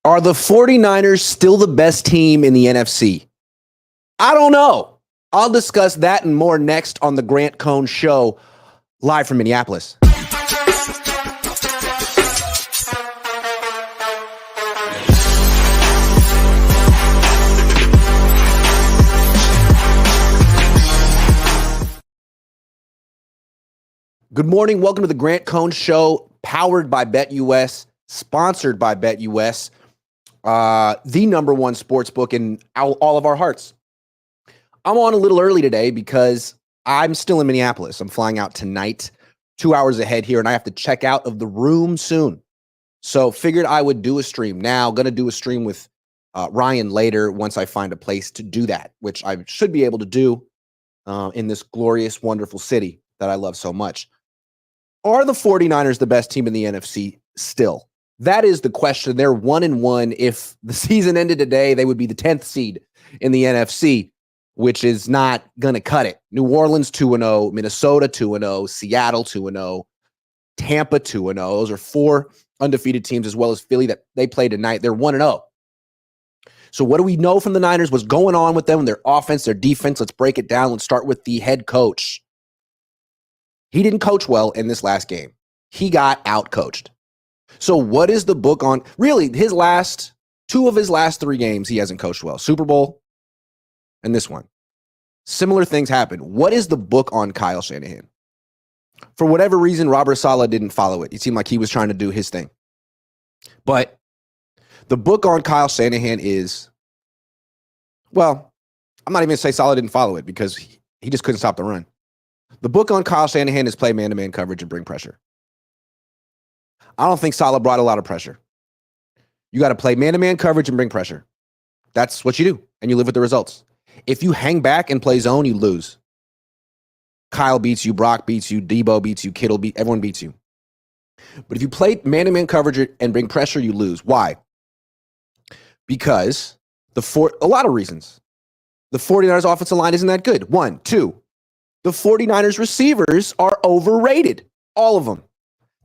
Are the 49ers still the best team in the NFC? I don't know. I'll discuss that and more next on the Grant Cohn Show, live from Minneapolis. Good morning. Welcome to the Grant Cohn Show, powered by BetUS, sponsored by BetUS, the number one sports book in all of our hearts. I'm on a little early today because I'm still in Minneapolis. I'm flying out tonight, 2 hours ahead here, and I have to check out of the room soon. So figured I would do a stream now. Going to do a stream with Ryan later once I find a place to do that, which I should be able to do in this glorious, wonderful city that I love so much. Are the 49ers the best team in the NFC still? That is the question. They're 1-1. If the season ended today, they would be the 10th seed in the NFC, which is not going to cut it. New Orleans 2-0, Minnesota 2-0, Seattle 2-0, Tampa 2-0. Those are four undefeated teams, as well as Philly that they play tonight. They're 1-0. So what do we know from the Niners? What's going on with them, their offense, their defense? Let's break it down. Let's start with the head coach. He didn't coach well in this last game. He got out-coached. So what is the book on? Really, two of his last three games, he hasn't coached well. Super Bowl and this one. Similar things happened. What is the book on Kyle Shanahan? For whatever reason, Robert Saleh didn't follow it. It seemed like he was trying to do his thing. But the book on Kyle Shanahan is, well, I'm not even going to say Saleh didn't follow it because he just couldn't stop the run. The book on Kyle Shanahan is play man-to-man coverage and bring pressure. I don't think Saleh brought a lot of pressure. You got to play man-to-man coverage and bring pressure. That's what you do, and you live with the results. If you hang back and play zone, you lose. Kyle beats you, Brock beats you, Debo beats you, Kittle beats, everyone beats you. But if you play man-to-man coverage and bring pressure, you lose. Why? Because a lot of reasons. The 49ers offensive line isn't that good. 1, 2. The 49ers receivers are overrated. All of them.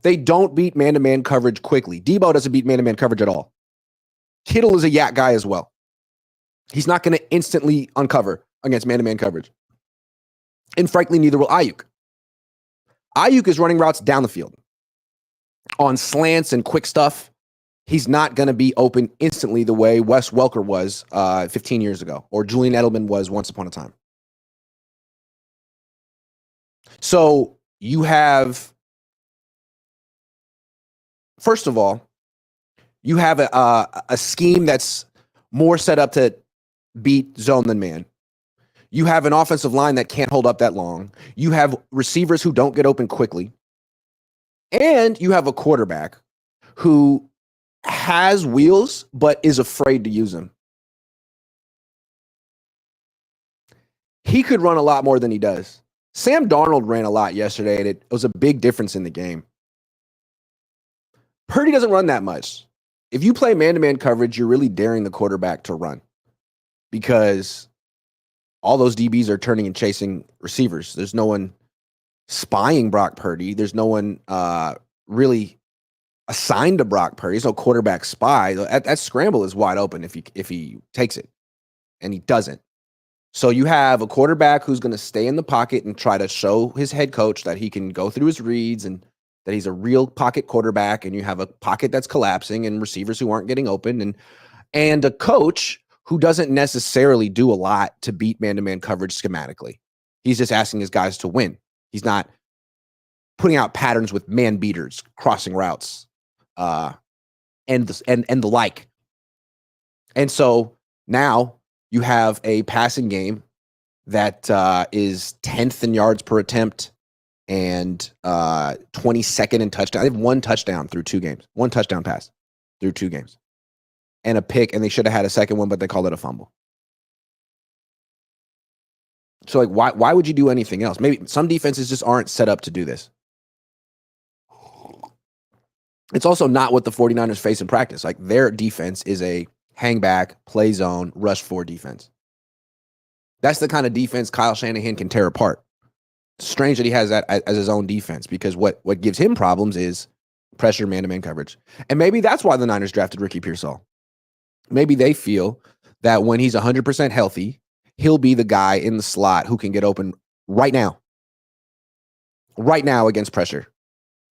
They don't beat man-to-man coverage quickly. Debo doesn't beat man-to-man coverage at all. Kittle is a yak guy as well. He's not going to instantly uncover against man-to-man coverage. And frankly, neither will Ayuk. Ayuk is running routes down the field. On slants and quick stuff, he's not going to be open instantly the way Wes Welker was 15 years ago, or Julian Edelman was once upon a time. So you have, first of all, you have a scheme that's more set up to beat zone than man. You have an offensive line that can't hold up that long. You have receivers who don't get open quickly. And you have a quarterback who has wheels but is afraid to use them. He could run a lot more than he does. Sam Darnold ran a lot yesterday, and it was a big difference in the game. Purdy doesn't run that much. If you play man-to-man coverage, you're really daring the quarterback to run because all those DBs are turning and chasing receivers. There's no one spying Brock Purdy. There's no one really assigned to Brock Purdy. There's no quarterback spy. That scramble is wide open if he takes it, and he doesn't. So you have a quarterback who's going to stay in the pocket and try to show his head coach that he can go through his reads and that he's a real pocket quarterback, and you have a pocket that's collapsing and receivers who aren't getting open, and a coach who doesn't necessarily do a lot to beat man-to-man coverage schematically. He's just asking his guys to win. He's not putting out patterns with man beaters, crossing routes, and the like. And so now you have a passing game that is 10th in yards per attempt and 22nd in touchdown. They have one touchdown through 2 games. One touchdown pass through 2 games. And a pick, and they should have had a second one, but they called it a fumble. So, why would you do anything else? Maybe some defenses just aren't set up to do this. It's also not what the 49ers face in practice. Their defense is a hang back, play zone, rush 4 defense. That's the kind of defense Kyle Shanahan can tear apart. It's strange that he has that as his own defense, because what gives him problems is pressure man-to-man coverage. And maybe that's why the Niners drafted Ricky Pearsall. Maybe they feel that when he's 100% healthy, he'll be the guy in the slot who can get open right now against pressure,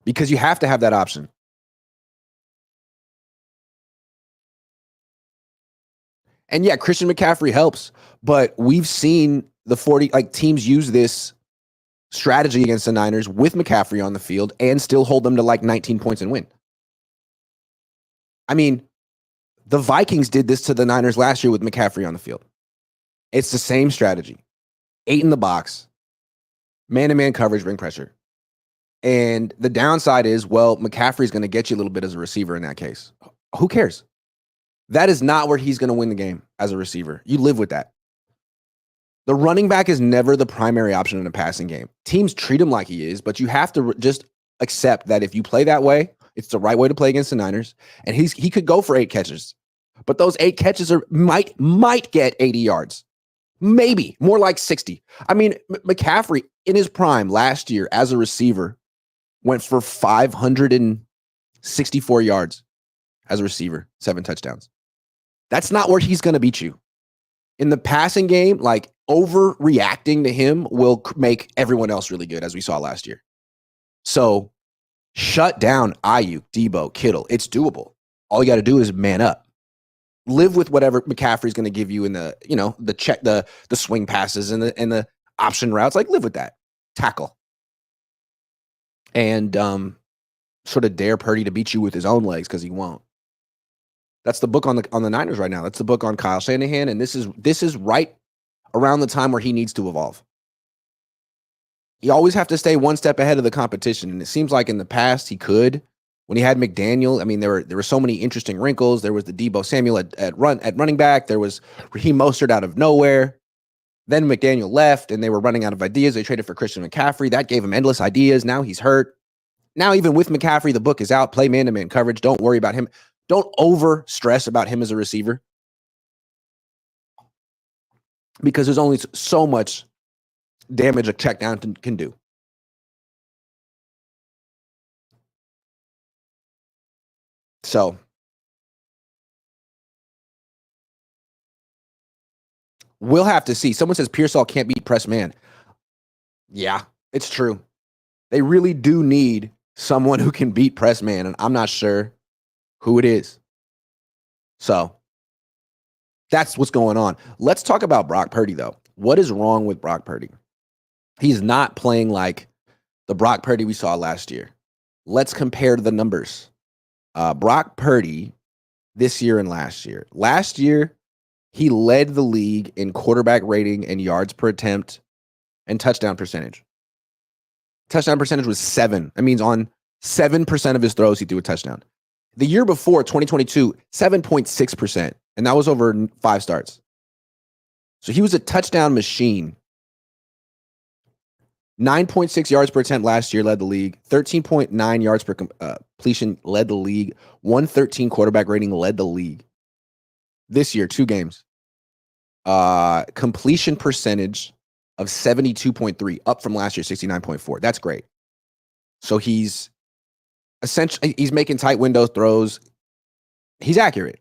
because you have to have that option. And yeah, Christian McCaffrey helps, but we've seen the teams use this strategy against the Niners with McCaffrey on the field and still hold them to like 19 points and win. I mean, the Vikings did this to the Niners last year with McCaffrey on the field. It's the same strategy. 8 in the box, man-to-man coverage, bring pressure. And the downside is, well, McCaffrey's going to get you a little bit as a receiver in that case. Who cares? That is not where he's going to win the game as a receiver. You live with that. The running back is never the primary option in a passing game. Teams treat him like he is, but you have to just accept that if you play that way, it's the right way to play against the Niners. And he could go for 8 catches, but those 8 catches might get 80 yards. Maybe more like 60. I mean, McCaffrey in his prime last year as a receiver went for 564 yards as a receiver, 7 touchdowns. That's not where he's going to beat you. In the passing game, like overreacting to him will make everyone else really good, as we saw last year. So shut down Ayuk, Debo, Kittle. It's doable. All you got to do is man up. Live with whatever McCaffrey's going to give you in the, the check, the swing passes and the option routes. Like, live with that. Tackle. And sort of dare Purdy to beat you with his own legs, because he won't. That's the book on the Niners right now. That's the book on Kyle Shanahan, and this is right around the time where he needs to evolve. You always have to stay one step ahead of the competition, and it seems like in the past he could. When he had McDaniel, I mean, there were so many interesting wrinkles. There was the Debo Samuel at running back. There was Raheem Mostert out of nowhere. Then McDaniel left, and they were running out of ideas. They traded for Christian McCaffrey. That gave him endless ideas. Now he's hurt. Now even with McCaffrey, the book is out. Play man-to-man coverage. Don't worry about him. Don't over stress about him as a receiver, because there's only so much damage a check down can do. So we'll have to see. Someone says Pearsall can't beat press man. Yeah, it's true. They really do need someone who can beat press man, and I'm not sure who it is. So that's what's going on. Let's talk about Brock Purdy, though. What is wrong with Brock Purdy? He's not playing like the Brock Purdy we saw last year. Let's compare the numbers. Brock Purdy this year and last year. Last year, he led the league in quarterback rating and yards per attempt and touchdown percentage. Touchdown percentage was 7. That means on 7% of his throws, he threw a touchdown. The year before, 2022, 7.6%, and that was over 5 starts. So he was a touchdown machine. 9.6 yards per attempt last year led the league. 13.9 yards per completion led the league. 113 quarterback rating led the league. This year, 2 games. Completion percentage of 72.3, up from last year, 69.4. That's great. So he's essentially, he's making tight window throws. He's accurate.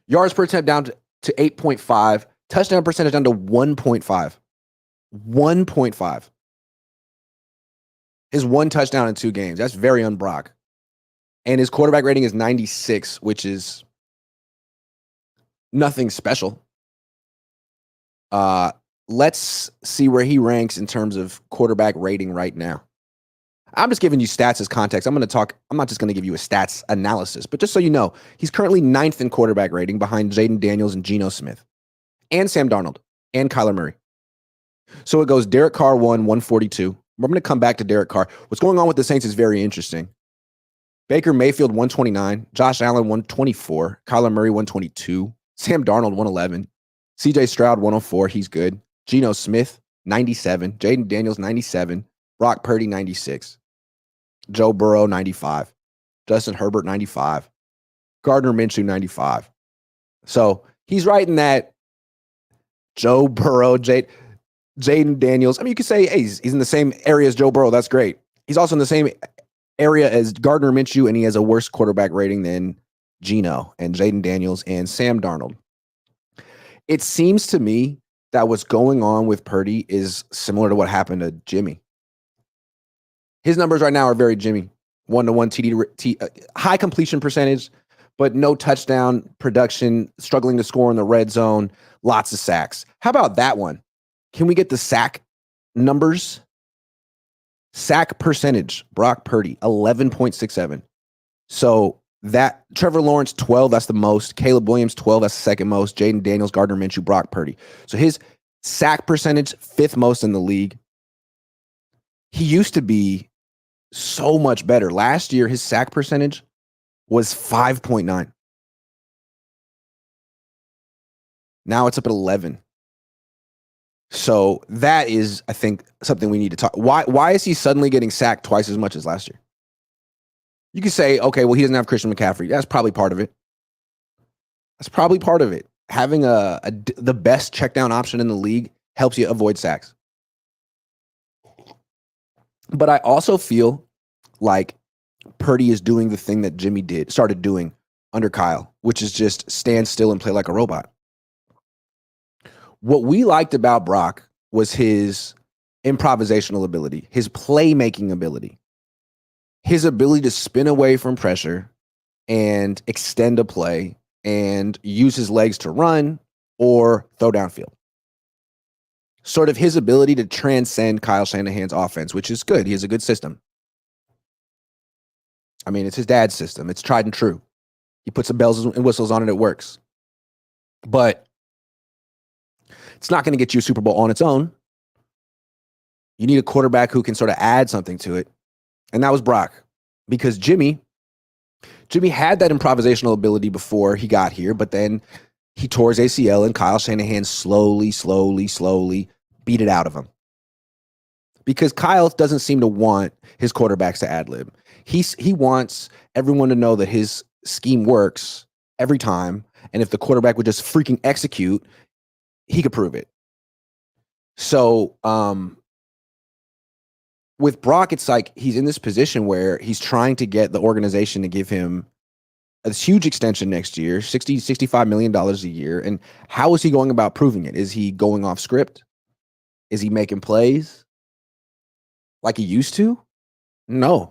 Yards per attempt down to 8.5. Touchdown percentage down to 1.5. 1.5. His 1 touchdown in 2 games. That's very un-Brock. And his quarterback rating is 96, which is nothing special. Let's see where he ranks in terms of quarterback rating right now. I'm just giving you stats as context. I'm not just going to give you a stats analysis, but just so you know, he's currently 9th in quarterback rating behind Jaden Daniels and Geno Smith and Sam Darnold and Kyler Murray. So it goes Derek Carr 142. We're going to come back to Derek Carr. What's going on with the Saints is very interesting. Baker Mayfield 129, Josh Allen 124, Kyler Murray 122, Sam Darnold 111, CJ Stroud 104, he's good. Geno Smith 97, Jaden Daniels 97, Brock Purdy 96, Joe Burrow 95, Justin Herbert 95, Gardner Minshew 95. So he's right in that Joe Burrow, Jaden Daniels. I mean, you could say, hey, he's in the same area as Joe Burrow. That's great. He's also in the same area as Gardner Minshew, and he has a worse quarterback rating than Geno and Jaden Daniels and Sam Darnold. It seems to me that what's going on with Purdy is similar to what happened to Jimmy. His numbers right now are very Jimmy. 1-to-1 TD, high completion percentage, but no touchdown production, struggling to score in the red zone, lots of sacks. How about that one? Can we get the sack numbers? Sack percentage, Brock Purdy, 11.67. So that Trevor Lawrence, 12, that's the most. Caleb Williams, 12, that's the second most. Jaden Daniels, Gardner Minshew, Brock Purdy. So his sack percentage, fifth most in the league. He used to be so much better. Last year, his sack percentage was 5.9. Now it's up at 11. So that is, I think, something we need to talk. Why is he suddenly getting sacked twice as much as last year? You could say, okay, well, he doesn't have Christian McCaffrey. That's probably part of it. That's probably part of it. Having the best check down option in the league helps you avoid sacks. But I also feel like Purdy is doing the thing that Jimmy started doing under Kyle, which is just stand still and play like a robot. What we liked about Brock was his improvisational ability, his playmaking ability, his ability to spin away from pressure and extend a play and use his legs to run or throw downfield. Sort of his ability to transcend Kyle Shanahan's offense, which is good. He has a good system. I mean, it's his dad's system. It's tried and true. He puts some bells and whistles on it. It works. But it's not going to get you a Super Bowl on its own. You need a quarterback who can sort of add something to it. And that was Brock. Because Jimmy had that improvisational ability before he got here, but then he tore his ACL and Kyle Shanahan slowly beat it out of him. Because Kyle doesn't seem to want his quarterbacks to ad-lib. He wants everyone to know that his scheme works every time, and if the quarterback would just freaking execute, he could prove it. So with Brock, it's like he's in this position where he's trying to get the organization to give him a huge extension next year, $65 million a year. And how is he going about proving it? Is he going off script? Is he making plays like he used to? No.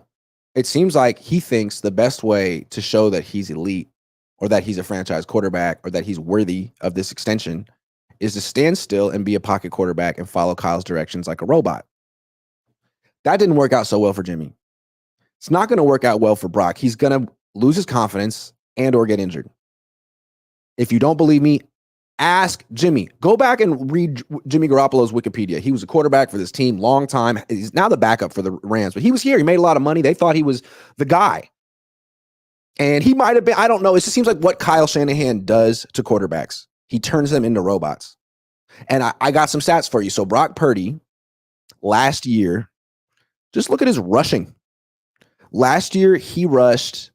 It seems like he thinks the best way to show that he's elite or that he's a franchise quarterback or that he's worthy of this extension is to stand still and be a pocket quarterback and follow Kyle's directions like a robot. That didn't work out so well for Jimmy. It's not going to work out well for Brock. He's going to lose his confidence and or get injured. If you don't believe me, ask Jimmy. Go back and read Jimmy Garoppolo's Wikipedia. He was a quarterback for this team long time. He's now the backup for the Rams, but he was here. He made a lot of money. They thought he was the guy. And he might have been, I don't know. It just seems like what Kyle Shanahan does to quarterbacks. He turns them into robots. And I got some stats for you. So Brock Purdy, last year, just look at his rushing. Last year, he rushed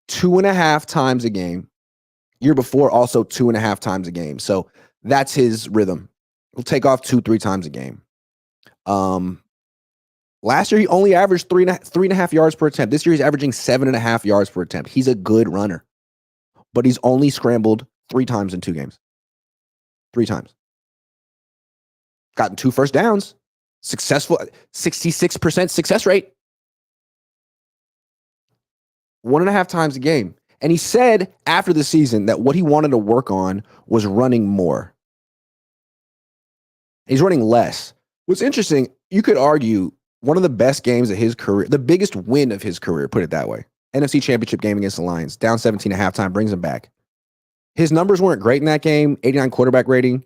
2.5 times a game. Year before, also 2.5 times a game. So that's his rhythm. He'll take off 2-3 times a game. Last year, he only averaged 3.5 yards per attempt. This year, he's averaging 7.5 yards per attempt. He's a good runner, but he's only scrambled 3 times in 2 games. 3 times. Gotten 2 first downs. Successful, 66% success rate. 1.5 times a game. And he said after the season that what he wanted to work on was running more. He's running less. What's interesting, you could argue one of the best games of his career, the biggest win of his career, put it that way. NFC Championship game against the Lions, down 17 at halftime, brings him back. His numbers weren't great in that game, 89 quarterback rating,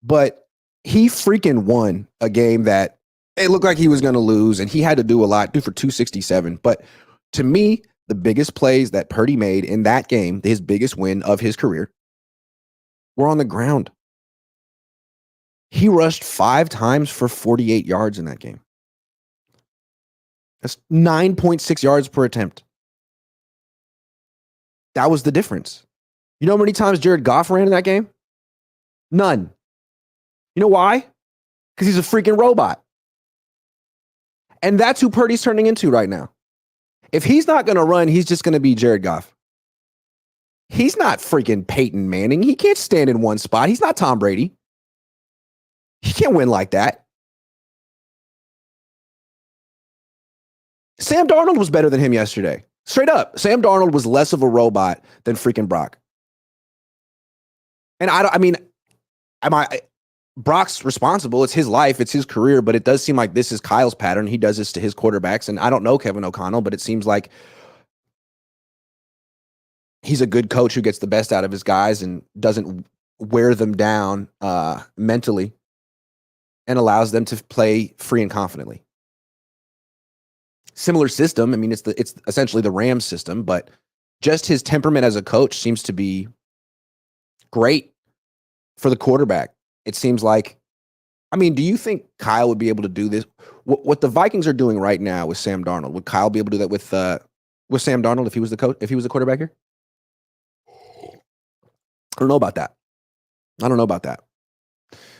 but he freaking won a game that it looked like he was going to lose, and he had to do a lot, do for 267. But to me, the biggest plays that Purdy made in that game, his biggest win of his career, were on the ground. He rushed 5 times for 48 yards in that game. That's 9.6 yards per attempt. That was the difference. You know how many times Jared Goff ran in that game? None. You know why? Because he's a freaking robot. And that's who Purdy's turning into right now. If he's not going to run, he's just going to be Jared Goff. He's not freaking Peyton Manning. He can't stand in one spot. He's not Tom Brady. He can't win like that. Sam Darnold was better than him yesterday. Straight up. Sam Darnold was less of a robot than freaking Brock. And Brock's responsible. It's his life. It's his career. But it does seem like this is Kyle's pattern. He does this to his quarterbacks. And I don't know Kevin O'Connell, but it seems like he's a good coach who gets the best out of his guys and doesn't wear them down mentally and allows them to play free and confidently. Similar system. I mean, it's essentially the Rams system, but just his temperament as a coach seems to be great for the quarterback. It seems like, I mean, do you think Kyle would be able to do this? What the Vikings are doing right now with Sam Darnold, would Kyle be able to do that with Sam Darnold if he was the coach, if he was the quarterback here? I don't know about that.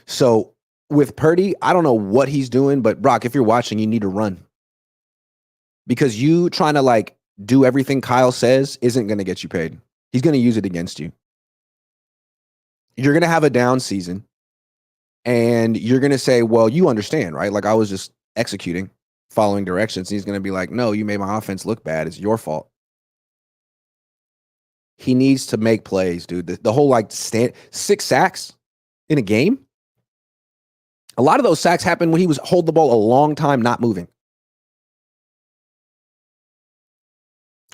So with Purdy, I don't know what he's doing, but Brock, if you're watching, you need to run. Because you trying to like do everything Kyle says isn't going to get you paid. He's going to use it against you. You're going to have a down season and you're going to say, well, you understand, right? Like I was just executing, following directions. And he's going to be like, no, you made my offense look bad. It's your fault. He needs to make plays, dude. The whole like 6 sacks in a game. A lot of those sacks happened when he was hold the ball a long time, not moving.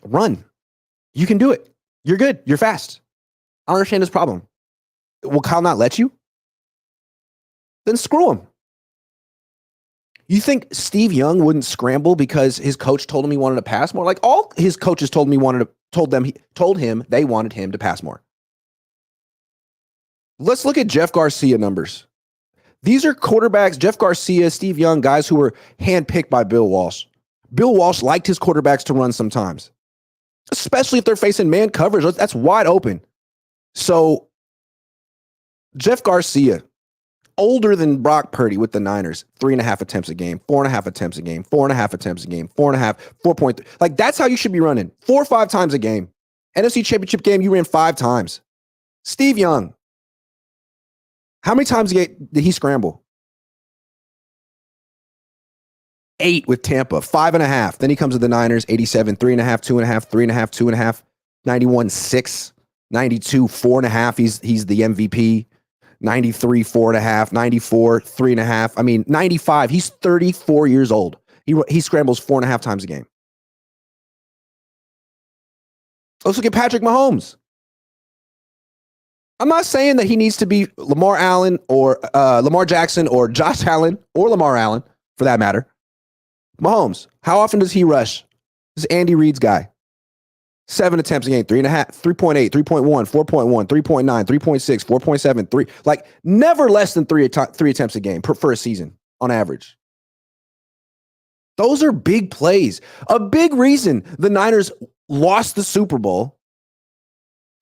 Run. You can do it. You're good. You're fast. I don't understand this problem. Will Kyle not let you? Then screw him. You think Steve Young wouldn't scramble because his coach told him he wanted to pass more? Like all his coaches told him they wanted him to pass more. Let's look at Jeff Garcia numbers. These are quarterbacks, Jeff Garcia, Steve Young, guys who were handpicked by Bill Walsh. Bill Walsh liked his quarterbacks to run sometimes, especially if they're facing man coverage. That's wide open. So Jeff Garcia, older than Brock Purdy with the Niners, 3.5 attempts a game, 4.5 attempts a game, 4.5 attempts a game, 4.5, 4.3. Like that's how you should be running 4 or 5 times a game. NFC Championship game, you ran 5 times. Steve Young, how many times did he scramble? 8 with Tampa, 5.5. Then he comes to the Niners, 87, 3.5, 2.5, 3.5, 2.5, 91, 6, 92, 4.5. He's the MVP. 93, 4.5, 94, 3.5. I mean, 95. He's 34 years old. He scrambles 4.5 times a game. Let's look at Patrick Mahomes. I'm not saying that he needs to be Lamar Allen or Lamar Jackson or Josh Allen or Lamar Allen for that matter. Mahomes, how often does he rush? This is Andy Reid's guy. 7 attempts a game, 3.5, 3.8, 3.1, 4.1, 3.9, 3.6, 4.7, 3. Like never less than 3 attempts a game for a season on average. Those are big plays. A big reason the Niners lost the Super Bowl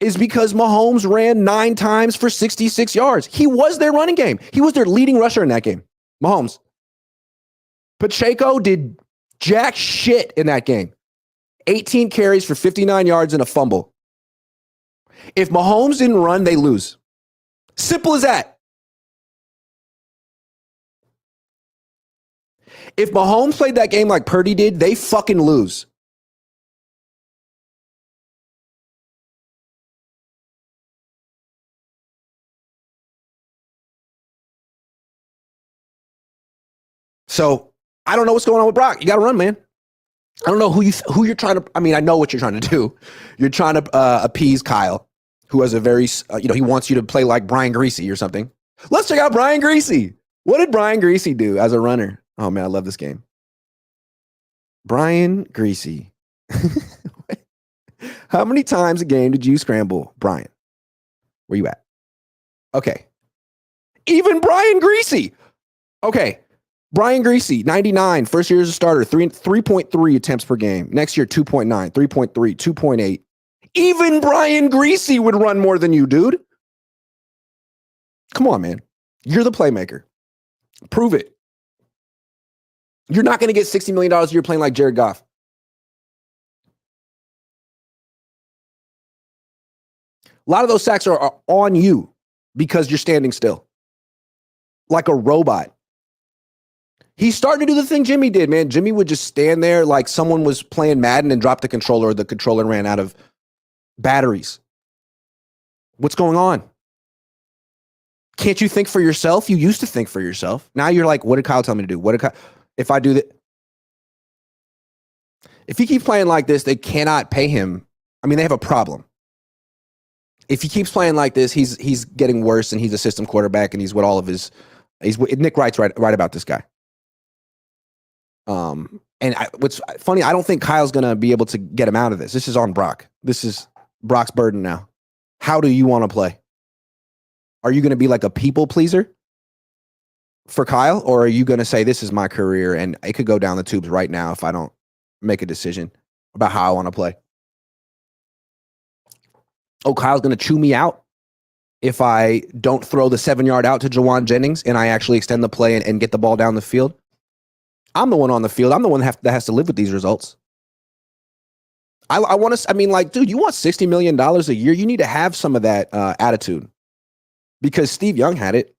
is because Mahomes ran 9 times for 66 yards. He was their running game. He was their leading rusher in that game. Mahomes. Pacheco did jack shit in that game. 18 carries for 59 yards and a fumble. If Mahomes didn't run, they lose. Simple as that. If Mahomes played that game like Purdy did, they fucking lose. So I don't know what's going on with Brock. You got to run, man. I don't know who you're trying to. I mean, I know what you're trying to do. You're trying to appease Kyle, who has a very, he wants you to play like Brian Greasy or something. Let's check out Brian Greasy. What did Brian Greasy do as a runner? Oh man, I love this game. Brian Greasy. How many times a game did you scramble, Brian? Where you at? Okay. Even Brian Greasy. Okay. Brian Greasy, 99, first year as a starter, 3.3 attempts per game. Next year, 2.9, 3.3, 2.8. Even Brian Greasy would run more than you, dude. Come on, man. You're the playmaker. Prove it. You're not going to get $60 million a year playing like Jared Goff. A lot of those sacks are on you because you're standing still like a robot. He's starting to do the thing Jimmy did, man. Jimmy would just stand there like someone was playing Madden and dropped the controller, or the controller ran out of batteries. What's going on? Can't you think for yourself? You used to think for yourself. Now you're like, what did Kyle tell me to do? If I do that? If he keeps playing like this, they cannot pay him. I mean, they have a problem. If he keeps playing like this, he's getting worse, and he's a system quarterback, and he's what all of his. Nick Wright's right about this guy. What's funny, I don't think Kyle's gonna be able to get him out of this. This is on Brock. This is Brock's burden now. How do you want to play? Are you going to be like a people pleaser for Kyle, or are you going to say this is my career and it could go down the tubes right now if I don't make a decision about how I want to play? Oh, Kyle's going to chew me out if I don't throw the 7-yard out to Jawan Jennings and I actually extend the play and get the ball down the field. I'm the one on the field. I'm the one that has to live with these results. I want to, I mean, like, dude, you want $60 million a year? You need to have some of that attitude, because Steve Young had it.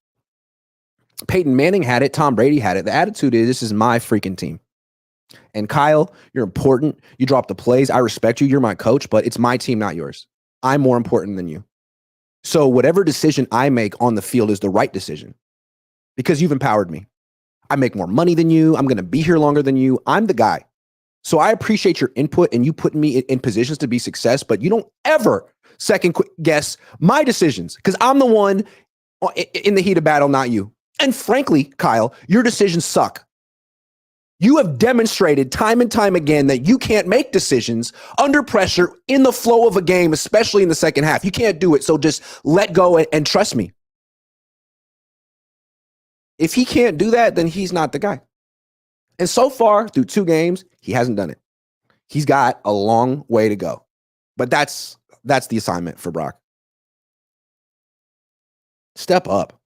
Peyton Manning had it. Tom Brady had it. The attitude is, this is my freaking team. And Kyle, you're important. You drop the plays. I respect you. You're my coach, but it's my team, not yours. I'm more important than you. So whatever decision I make on the field is the right decision, because you've empowered me. I make more money than you. I'm going to be here longer than you. I'm the guy. So I appreciate your input and you putting me in positions to be success, but you don't ever second guess my decisions, because I'm the one in the heat of battle, not you. And frankly, Kyle, your decisions suck. You have demonstrated time and time again that you can't make decisions under pressure in the flow of a game, especially in the second half. You can't do it. So just let go and trust me. If he can't do that, then he's not the guy. And so far, through 2 games, he hasn't done it. He's got a long way to go. But that's the assignment for Brock. Step up.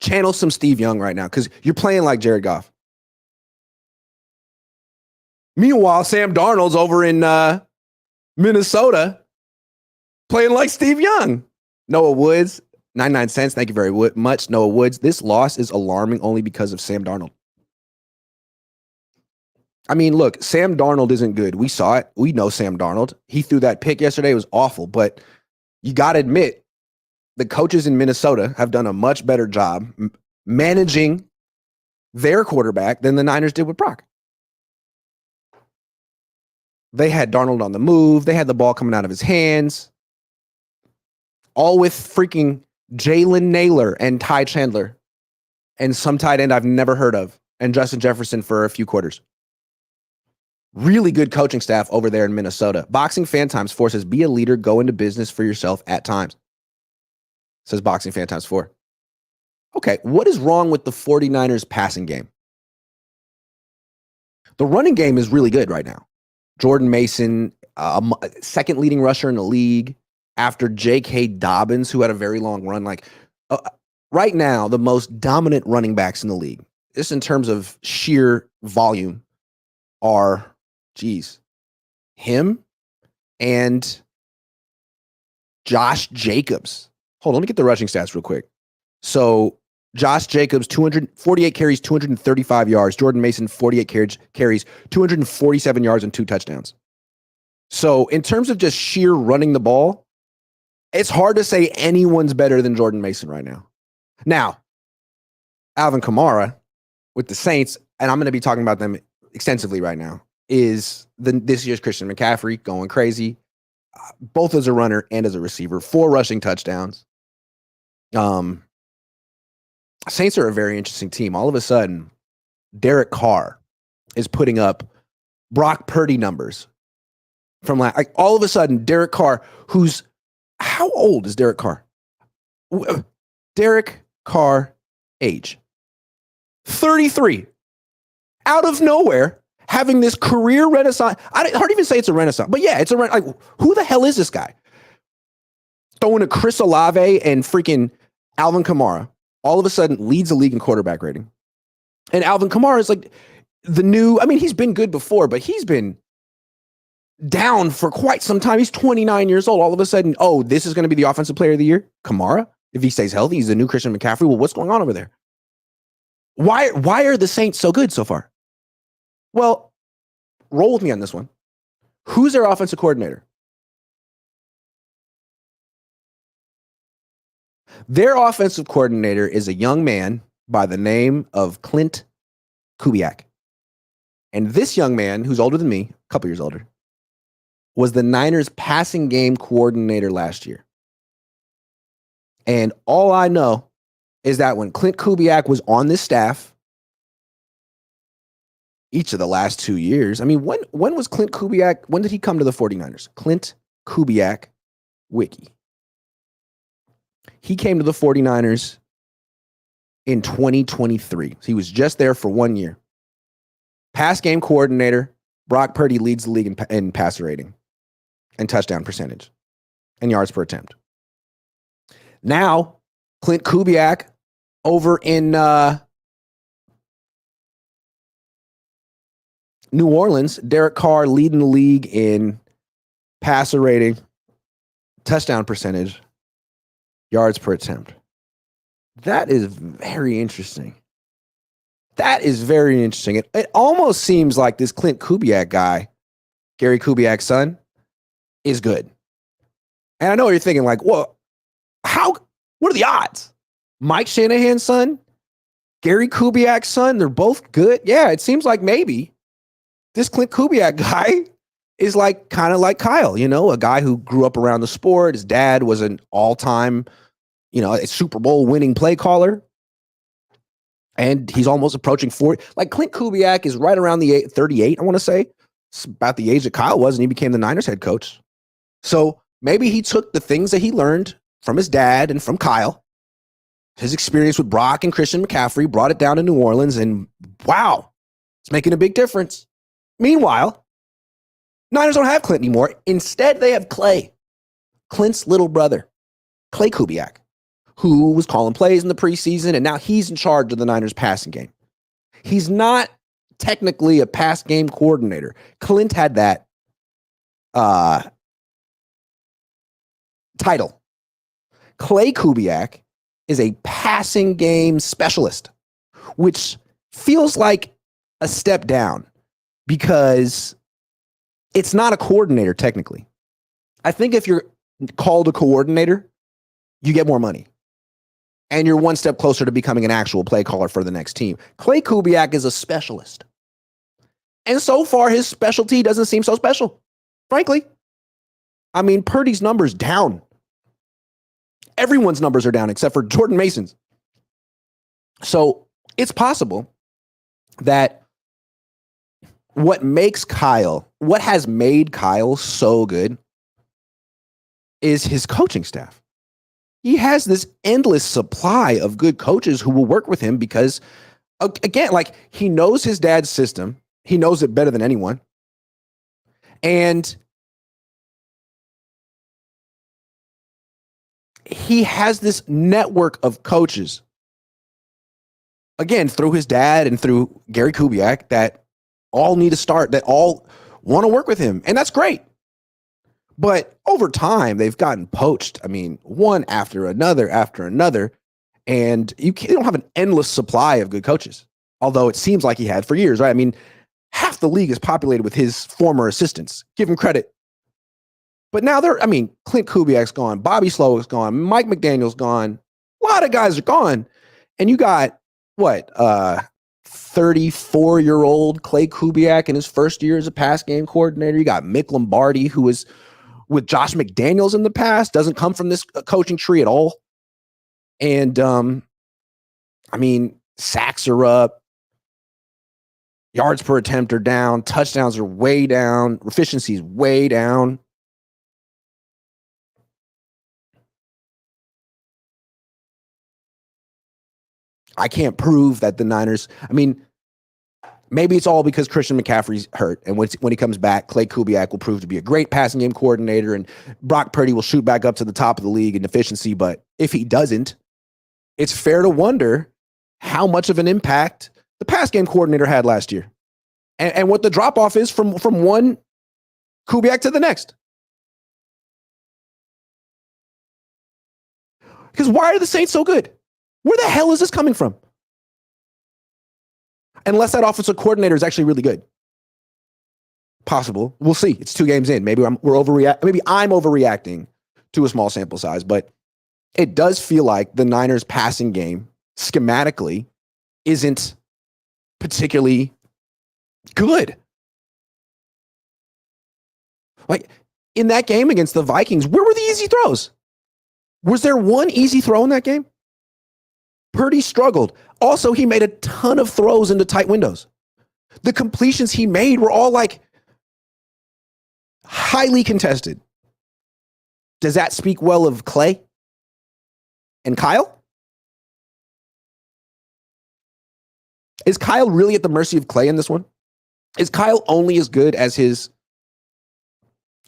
Channel some Steve Young right now, because you're playing like Jared Goff. Meanwhile, Sam Darnold's over in Minnesota playing like Steve Young. Noah Woods, 99 cents. Thank you very much, Noah Woods. This loss is alarming only because of Sam Darnold. I mean, look, Sam Darnold isn't good. We saw it. We know Sam Darnold. He threw that pick yesterday. It was awful. But you got to admit, the coaches in Minnesota have done a much better job managing their quarterback than the Niners did with Brock. They had Darnold on the move. They had the ball coming out of his hands. All with freaking Jalen Naylor and Ty Chandler and some tight end I've never heard of, and Justin Jefferson for a few quarters. Really good coaching staff over there in Minnesota. Boxing Fan Times 4 says, be a leader, go into business for yourself at times. Says Boxing Fan Times 4. Okay, what is wrong with the 49ers passing game? The running game is really good right now. Jordan Mason, second leading rusher in the league after J.K. Dobbins, who had a very long run. Right now, the most dominant running backs in the league, just in terms of sheer volume, are, him and Josh Jacobs. Hold on, let me get the rushing stats real quick. So Josh Jacobs, 248 carries, 235 yards. Jordan Mason, 48 carries, 247 yards and 2 touchdowns. So in terms of just sheer running the ball, it's hard to say anyone's better than Jordan Mason right now. Now, Alvin Kamara with the Saints, and I'm going to be talking about them extensively right now, is this year's Christian McCaffrey, going crazy. Both as a runner and as a receiver, 4 rushing touchdowns. Saints are a very interesting team. All of a sudden, Derek Carr is putting up Brock Purdy numbers from like all of a sudden, Derek Carr, who's, how old is Derek Carr? Derek Carr age 33, out of nowhere, having this career renaissance. I'd hardly even say it's a renaissance, but yeah, it's like, who the hell is this guy? Throwing to Chris Olave and freaking Alvin Kamara, all of a sudden leads the league in quarterback rating. And Alvin Kamara is like the new, I mean, he's been good before, but he's been down for quite some time. He's 29 years old. All of a sudden, oh, this is going to be the offensive player of the year? Kamara? If he stays healthy, he's the new Christian McCaffrey. Well, what's going on over there? Why are the Saints so good so far? Well, roll with me on this one. Who's their offensive coordinator? Their offensive coordinator is a young man by the name of Clint Kubiak. And this young man, who's older than me, a couple years older, was the Niners passing game coordinator last year. And all I know is that when Clint Kubiak was on this staff, each of the last 2 years, I mean, when was Clint Kubiak, when did he come to the 49ers? Clint Kubiak Wiki. He came to the 49ers in 2023. He was just there for 1 year. Pass game coordinator, Brock Purdy leads the league in passer rating and touchdown percentage and yards per attempt. Now, Clint Kubiak over in New Orleans, Derek Carr leading the league in passer rating, touchdown percentage, yards per attempt. That is very interesting. That is very interesting. It almost seems like this Clint Kubiak guy, Gary Kubiak's son, is good. And I know you're thinking like, well, what are the odds? Mike Shanahan's son, Gary Kubiak's son, they're both good. Yeah, it seems like maybe this Clint Kubiak guy is like kind of like Kyle, a guy who grew up around the sport. His dad was an all-time, a Super Bowl winning play caller. And he's almost approaching 40. Like Clint Kubiak is right around the 38, I want to say. It's about the age that Kyle was, and he became the Niners head coach. So maybe he took the things that he learned from his dad and from Kyle, his experience with Brock and Christian McCaffrey, brought it down to New Orleans, and wow, it's making a big difference. Meanwhile, Niners don't have Clint anymore. Instead, they have Clay, Clint's little brother, Clay Kubiak, who was calling plays in the preseason, and now he's in charge of the Niners passing game. He's not technically a pass game coordinator. Clint had that title. Clay Kubiak is a passing game specialist, which feels like a step down because it's not a coordinator technically. I think if you're called a coordinator, you get more money. And you're one step closer to becoming an actual play caller for the next team. Clay Kubiak is a specialist. And so far, his specialty doesn't seem so special, frankly. I mean, Purdy's numbers down. Everyone's numbers are down except for Jordan Mason's. So it's possible that what has made Kyle so good is his coaching staff. He has this endless supply of good coaches who will work with him because, again, like he knows his dad's system. He knows it better than anyone. And he has this network of coaches, again, through his dad and through Gary Kubiak, that all need to start, that all want to work with him. And that's great. But over time, they've gotten poached. I mean, one after another. And you don't have an endless supply of good coaches, although it seems like he had for years, right? I mean, half the league is populated with his former assistants. Give him credit. But now Clint Kubiak's gone. Bobby Slowick's gone. Mike McDaniel's gone. A lot of guys are gone. And you got, 34-year-old Clay Kubiak in his first year as a pass game coordinator. You got Mick Lombardi, who was with Josh McDaniels in the past, doesn't come from this coaching tree at all. And, sacks are up. Yards per attempt are down. Touchdowns are way down. Efficiency is way down. I can't prove that the Niners, maybe it's all because Christian McCaffrey's hurt. And when he comes back, Clay Kubiak will prove to be a great passing game coordinator and Brock Purdy will shoot back up to the top of the league in efficiency. But if he doesn't, it's fair to wonder how much of an impact the pass game coordinator had last year and what the drop off is from one Kubiak to the next. Because why are the Saints so good? Where the hell is this coming from? Unless that offensive coordinator is actually really good. Possible. We'll see. It's 2 games in. Maybe I'm overreacting to a small sample size, but it does feel like the Niners passing game schematically isn't particularly good. Like in that game against the Vikings, where were the easy throws? Was there one easy throw in that game? Purdy struggled. Also, he made a ton of throws into tight windows. The completions he made were all like highly contested. Does that speak well of Clay and Kyle? Is Kyle really at the mercy of Clay in this one? Is Kyle only as good as his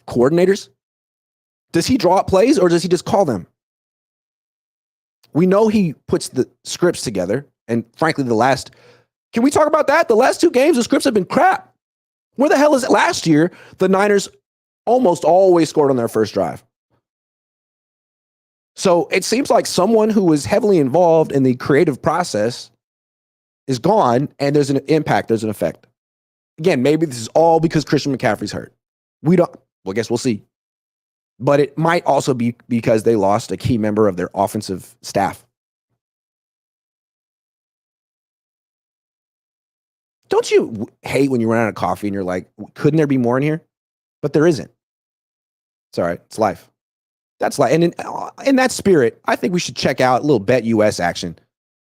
coordinators? Does he draw up plays or does he just call them? We know he puts the scripts together. And frankly, can we talk about that? The last 2 games, the scripts have been crap. Where the hell is it? Last year, the Niners almost always scored on their first drive. So it seems like someone who was heavily involved in the creative process is gone, and there's an impact, there's an effect. Again, maybe this is all because Christian McCaffrey's hurt. I guess we'll see. But it might also be because they lost a key member of their offensive staff. Don't you hate when you run out of coffee and you're like, couldn't there be more in here? But there isn't. It's all right. It's life. That's life. And in that spirit, I think we should check out a little Bet US action.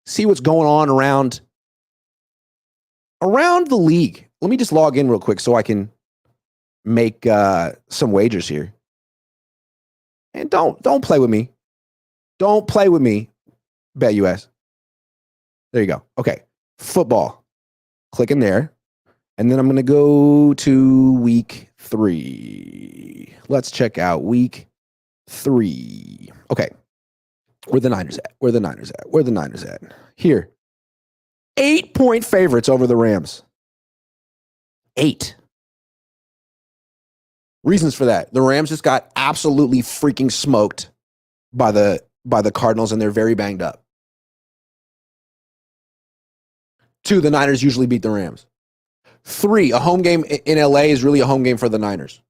See what's going on around the league. Let me just log in real quick so I can make some wagers here. And don't play with me. Don't play with me. Bet US. There you go. Okay. Football. Click in there. And then I'm going to go to week 3. Let's check out week 3. Okay. Where the Niners at? Here. 8-point favorites over the Rams. 8. Reasons for that. The Rams just got absolutely freaking smoked by the Cardinals, and they're very banged up. 2, the Niners usually beat the Rams. 3, a home game in LA is really a home game for the Niners.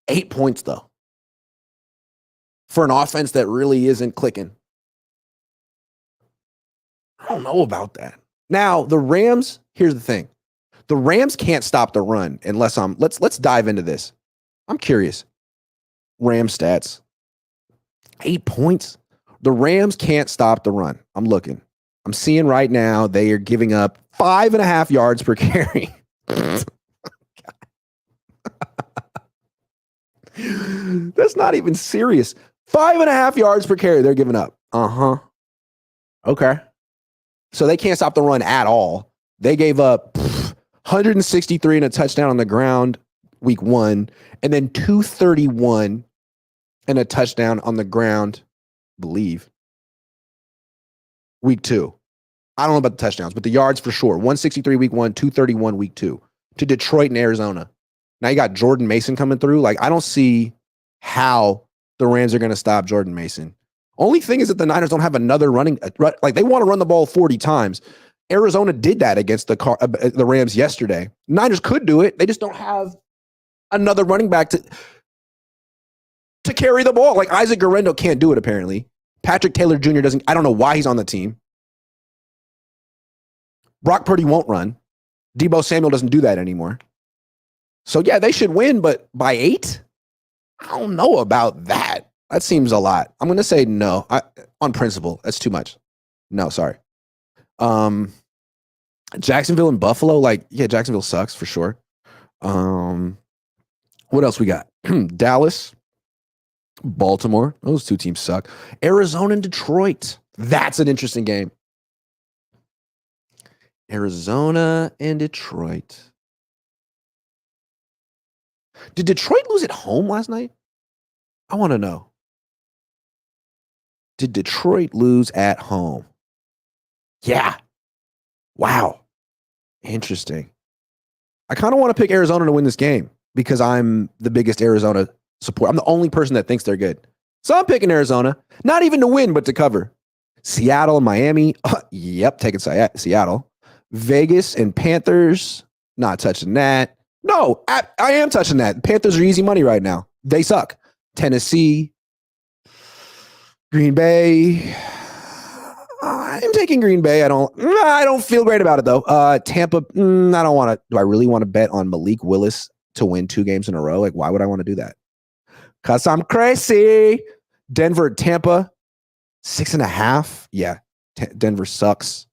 8 points, though, for an offense that really isn't clicking. I don't know about that. Now, the Rams, here's the thing. The Rams can't stop the run unless let's dive into this. I'm curious. Rams stats. 8 points. The Rams can't stop the run. I'm looking. I'm seeing right now they are giving up 5.5 yards per carry. That's not even serious. 5.5 yards per carry they're giving up. Okay. So they can't stop the run at all. They gave up 163 and a touchdown on the ground week 1, and then 231 and a touchdown on the ground, I believe, week 2. I don't know about the touchdowns, but the yards for sure. 163 week 1, 231 week 2 to Detroit and Arizona. Now you got Jordan Mason coming through. Like, I don't see how the Rams are going to stop Jordan Mason. Only thing is that the Niners don't have another running, like they want to run the ball 40 times. Arizona did that against the Rams yesterday. Niners could do it. They just don't have another running back to carry the ball. Like Isaac Guerrero can't do it, apparently. Patrick Taylor Jr. doesn't. I don't know why he's on the team. Brock Purdy won't run. Deebo Samuel doesn't do that anymore. So, yeah, they should win, but by 8? I don't know about that. That seems a lot. I'm going to say no. On principle, that's too much. No, sorry. Jacksonville and Buffalo, Jacksonville sucks for sure. What else we got? Dallas, Baltimore. Those 2 teams suck. Arizona and Detroit. That's an interesting game. Arizona and Detroit. Did Detroit lose at home last night? I want to know. Did Detroit lose at home? Yeah. Wow. Interesting. I kind of want to pick Arizona to win this game because I'm the biggest Arizona support. I'm the only person that thinks they're good. So I'm picking Arizona, not even to win, but to cover. Seattle and Miami. Yep, taking Seattle. Vegas and Panthers. Not touching that. No, I am touching that. Panthers are easy money right now. They suck. Tennessee. Green Bay. I'm taking Green Bay. I don't feel great about it though. Tampa. I don't want to. Do I really want to bet on Malik Willis to win 2 games in a row? Like, why would I want to do that? Cause I'm crazy. Denver, Tampa, 6.5. Yeah, Denver sucks.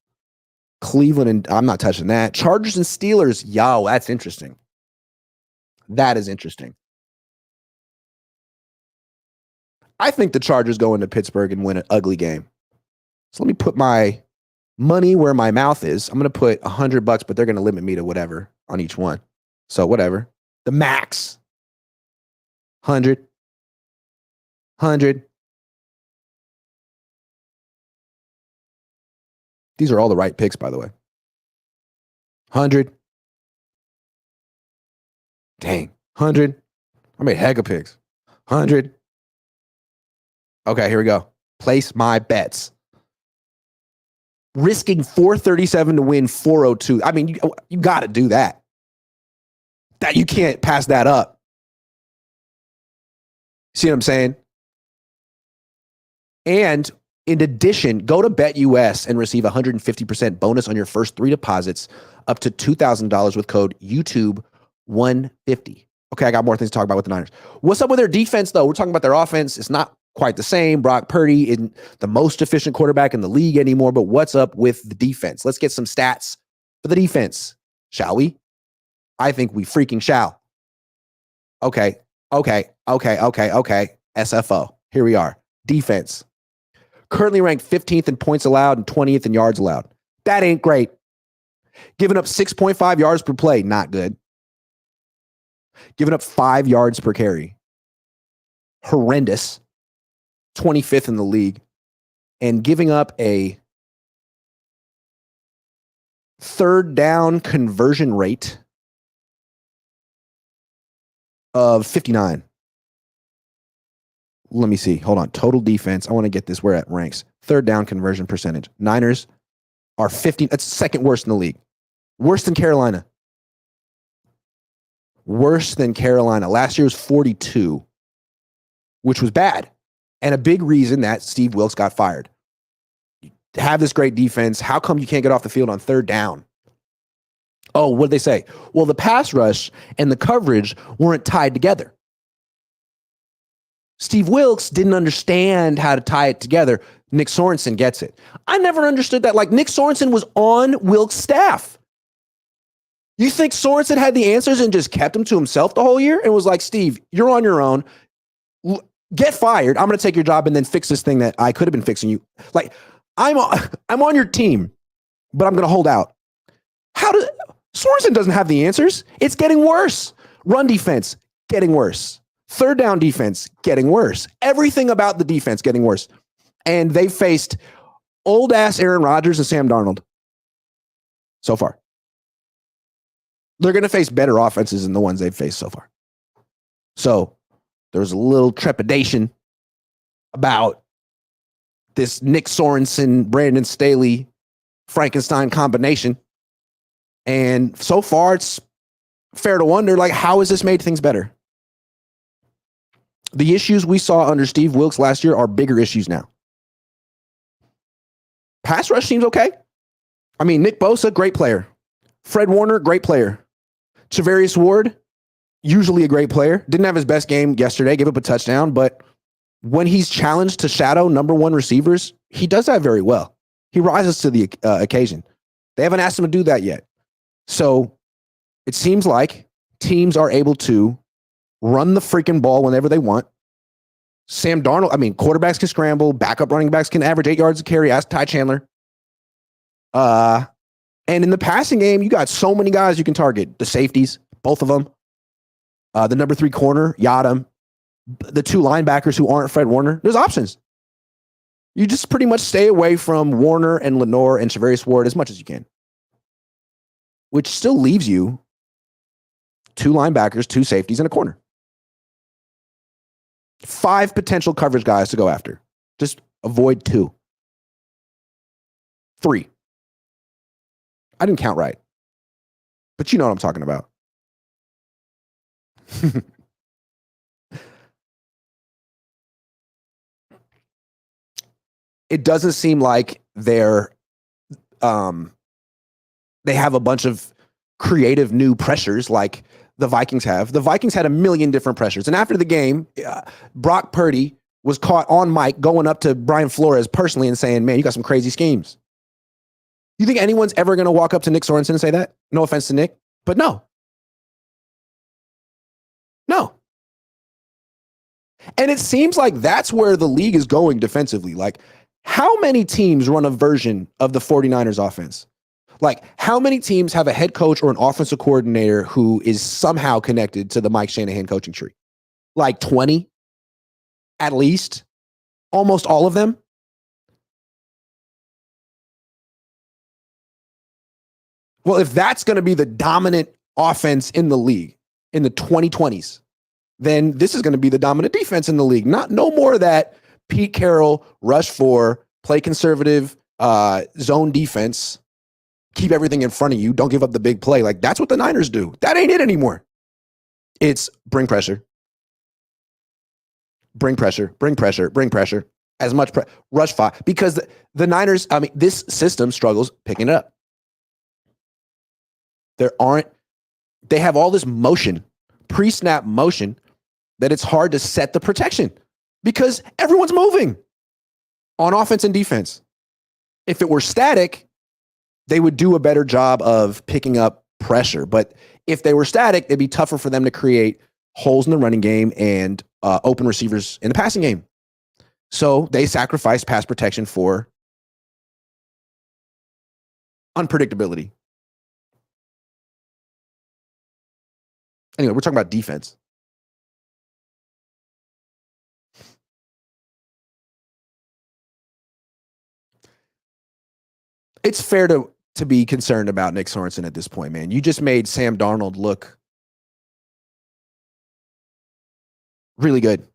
Cleveland and I'm not touching that. Chargers and Steelers. Yo, that's interesting. That is interesting. I think the Chargers go into Pittsburgh and win an ugly game. So let me put my money where my mouth is. I'm going to put $100, but they're going to limit me to whatever on each one. So whatever. The max. 100. These are all the right picks, by the way. 100. Dang. 100. I made heck of picks. 100. Okay, here we go. Place my bets. Risking 437 to win 402. I mean, you got to do that. That you can't pass that up. See what I'm saying? And in addition, go to BetUS and receive 150% bonus on your first 3 deposits up to $2,000 with code YouTube150. Okay, I got more things to talk about with the Niners. What's up with their defense, though? We're talking about their offense. It's not quite the same. Brock Purdy isn't the most efficient quarterback in the league anymore, but what's up with the defense? Let's get some stats for the defense, shall we? I think we freaking shall. Okay. SFO. Here we are. Defense. Currently ranked 15th in points allowed and 20th in yards allowed. That ain't great. Giving up 6.5 yards per play, not good. Giving up 5 yards per carry. Horrendous. 25th in the league. And giving up a third down conversion rate of 59. Let me see. Hold on. Total defense. I want to get this where it ranks. Third down conversion percentage. Niners are 15. That's second worst in the league. Worse than Carolina. Worse than Carolina. Last year was 42, which was bad. And a big reason that Steve Wilks got fired. You have this great defense. How come you can't get off the field on third down? Oh, what did they say? Well, the pass rush and the coverage weren't tied together. Steve Wilks didn't understand how to tie it together. Nick Sorensen gets it. I never understood that. Like, Nick Sorensen was on Wilks' staff. You think Sorensen had the answers and just kept them to himself the whole year and was like, Steve, you're on your own. Get fired. I'm going to take your job and then fix this thing that I could have been fixing you. Like, I'm on your team, but I'm going to hold out. Sorensen doesn't have the answers. It's getting worse. Run defense, getting worse. Third down defense, getting worse. Everything about the defense getting worse. And they faced old-ass Aaron Rodgers and Sam Darnold so far. They're going to face better offenses than the ones they've faced so far. So there's a little trepidation about this Nick Sorensen, Brandon Staley, Frankenstein combination. And so far, it's fair to wonder, like, how has this made things better? The issues we saw under Steve Wilks last year are bigger issues now. Pass rush seems okay. I mean, Nick Bosa, great player. Fred Warner, great player. Charvarius Ward, usually a great player. Didn't have his best game yesterday, gave up a touchdown, but when he's challenged to shadow number 1 receivers, he does that very well. He rises to the occasion. They haven't asked him to do that yet. So it seems like teams are able to run the freaking ball whenever they want. Sam Darnold, I mean, quarterbacks can scramble. Backup running backs can average 8 yards a carry. Ask Ty Chandler. And in the passing game, you got so many guys you can target. The safeties, both of them. The number 3 corner, Yadam. The 2 linebackers who aren't Fred Warner. There's options. You just pretty much stay away from Warner and Lenore and Charvarius Ward as much as you can. Which still leaves you 2 linebackers, 2 safeties, and a corner. 5 potential coverage guys to go after. Just avoid 2. 3. I didn't count right. But you know what I'm talking about. It doesn't seem like they have a bunch of creative new pressures like the Vikings have. The Vikings had a million different pressures. And after the game, Brock Purdy was caught on mic going up to Brian Flores personally and saying, man, you got some crazy schemes. You think anyone's ever going to walk up to Nick Sorensen and say that? No offense to Nick, but no. No. And it seems like that's where the league is going defensively. Like, how many teams run a version of the 49ers offense? Like, how many teams have a head coach or an offensive coordinator who is somehow connected to the Mike Shanahan coaching tree? Like 20, at least. Almost all of them. Well, if that's going to be the dominant offense in the league in the 2020s, then this is going to be the dominant defense in the league. No more of that Pete Carroll, rush 4, play conservative, zone defense, keep everything in front of you, don't give up the big play. Like, that's what the Niners do. That ain't it anymore. It's bring pressure. Bring pressure, bring pressure, bring pressure. As much rush 5. Because the Niners, I mean, this system struggles picking it up. They have all this motion, pre-snap motion, that it's hard to set the protection because everyone's moving on offense and defense. If it were static, they would do a better job of picking up pressure. But if they were static, it'd be tougher for them to create holes in the running game and open receivers in the passing game. So they sacrifice pass protection for unpredictability. Anyway, we're talking about defense. It's fair to be concerned about Nick Sorensen at this point, man. You just made Sam Darnold look really good.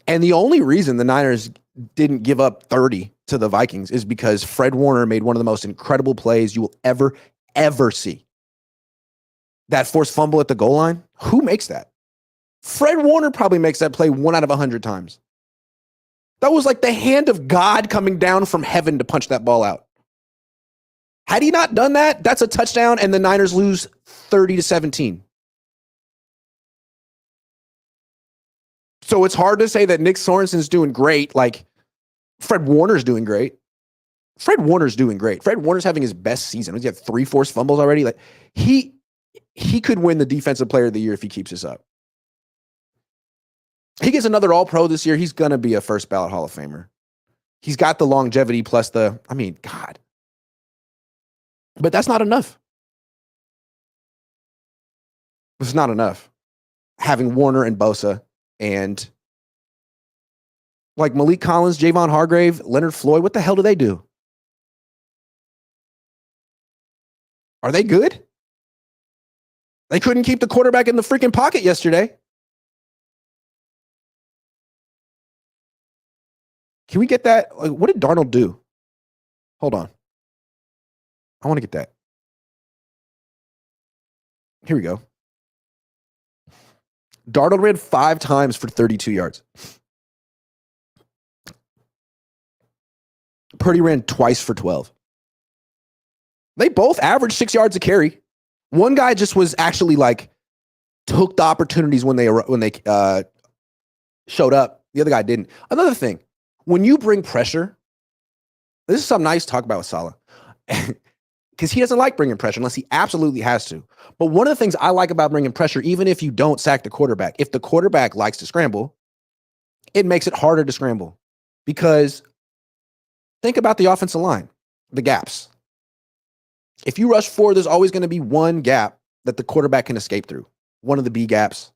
And the only reason the Niners didn't give up 30 to the Vikings is because Fred Warner made one of the most incredible plays you will ever see. That forced fumble at the goal line, who makes that? Fred Warner probably makes that play 1 out of 100 times. That was like the hand of God coming down from heaven to punch that ball out. Had he not done that, that's a touchdown and the Niners lose 30-17. So it's hard to say that Nick Sorensen's doing great. Like, Fred Warner's doing great. Fred Warner's having his best season. He's got 3 forced fumbles already. Like, he could win the defensive player of the year if he keeps this up. He gets another All-Pro this year. He's going to be a first ballot Hall of Famer. He's got the longevity plus God. But that's not enough. It's not enough. Having Warner and Bosa and like Malik Collins, Javon Hargrave, Leonard Floyd, what the hell do they do? Are they good? They couldn't keep the quarterback in the freaking pocket yesterday. Can we get that? Like, what did Darnold do? Hold on. I want to get that. Here we go. Darnold ran 5 times for 32 yards. Purdy ran twice for 12. They both averaged 6 yards a carry. One guy just was actually like took the opportunities when they showed up. The other guy didn't. Another thing, when you bring pressure, this is something nice to talk about with Saleh. Because he doesn't like bringing pressure unless he absolutely has to. But one of the things I like about bringing pressure, even if you don't sack the quarterback, if the quarterback likes to scramble, it makes it harder to scramble. Because think about the offensive line, the gaps. If you rush 4, there's always going to be one gap that the quarterback can escape through, one of the B gaps.